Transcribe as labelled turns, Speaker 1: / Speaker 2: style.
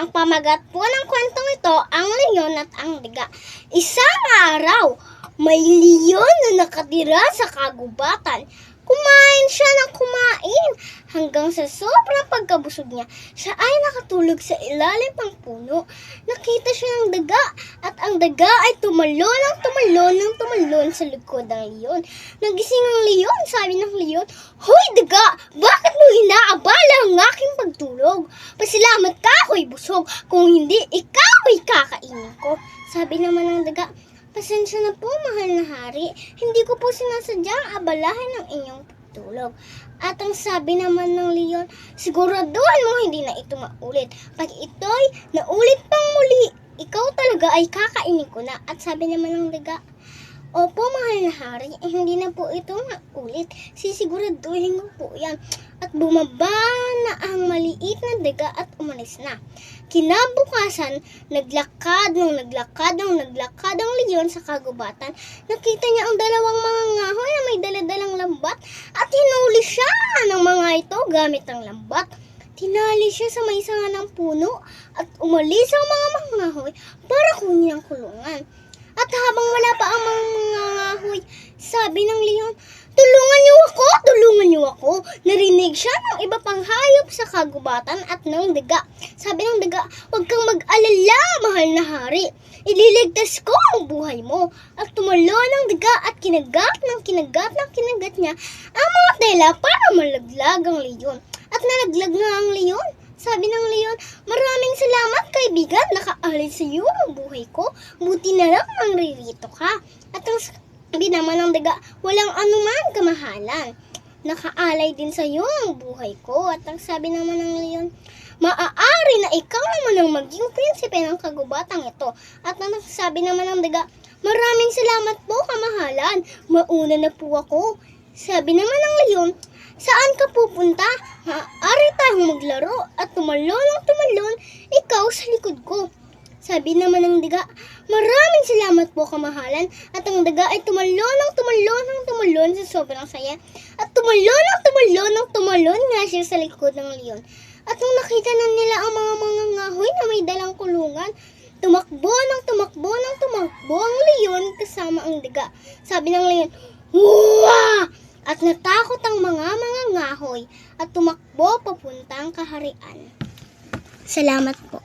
Speaker 1: Ang pamagat po ng kwentong ito, ang leon at ang daga. Isang araw, may leon na nakatira sa kagubatan. Kumain siya ng kumain hanggang sa sobrang pagkabusog niya, siya ay nakatulog sa ilalim ng puno. Nakita siya ng daga at ang daga ay tumalon sa likod ng leon. Nagising ang leon, sabi ng leon, "Hoy daga, bakit mo inaabala ang aking pagtulog? Pasalamat ka, ako'y busog. Kung hindi, ikaw ay kakainin ko." Sabi naman ng daga, "Pasensya na po, mahal na hari. Hindi ko po sinasadyang abalahin ang inyong pagtulog." At ang sabi naman ng leon, "Siguraduhan mo hindi na ito maulit. Pag ito'y naulit pang muli, ikaw talaga ay kakainin ko na." At sabi naman ng daga, "Opo, mahal na hari, hindi na po ito maulit. Sisiguraduhin ko po yan." At bumaba na ang maliit na daga at umalis na. Kinabukasan, naglakad ang leon sa kagubatan. Nakita niya ang dalawang mga ngahoy na may daladalang lambat at hinuli siya ng mga ito gamit ang lambat. Tinali siya sa may sanga ng puno at umalis ang mga ngahoy para kunin ang kulungan. At habang wala pa ang mga ngahoy, sabi ng leon, tulungan niyo ako. Narinig siya ng iba pang hayop sa kagubatan at ng daga. Sabi ng daga, "Huwag kang mag-alala, mahal na hari. Ililigtas ko ang buhay mo." At tumalon ang daga at kinagat niya ang mga tela para malaglag ang leon. At nalaglag na ang leon. Sabi ng leon, "Maraming salamat, kaibigan. Nakaalis sa iyo ang buhay ko. Buti na lang nangririto ka." At ang sabi naman ng daga, "Walang anuman, kamahalan. Nakaalay din sa iyo ang buhay ko." At ang sabi naman ng leon, "Maaari na ikaw naman ang maging prinsipe ng kagubatang ito." At ang sabi naman ng daga, "Maraming salamat po, kamahalan. Mauna na po ako." Sabi naman ng leon, "Saan ka pupunta? Maaari tayong maglaro." At tumalon, ikaw sa likod ko. Sabi naman ng daga, "Maraming salamat po, kamahalan." At ang daga ay tumalon sa sobrang saya. At tumalon nga siya sa likod ng leon. At nung nakita na nila ang mga ngahoy na may dalang kulungan, tumakbo ang leon kasama ang daga. Sabi ng leon, "Wah!" At natakot ang mga ngahoy at tumakbo papuntang kaharian. Salamat po.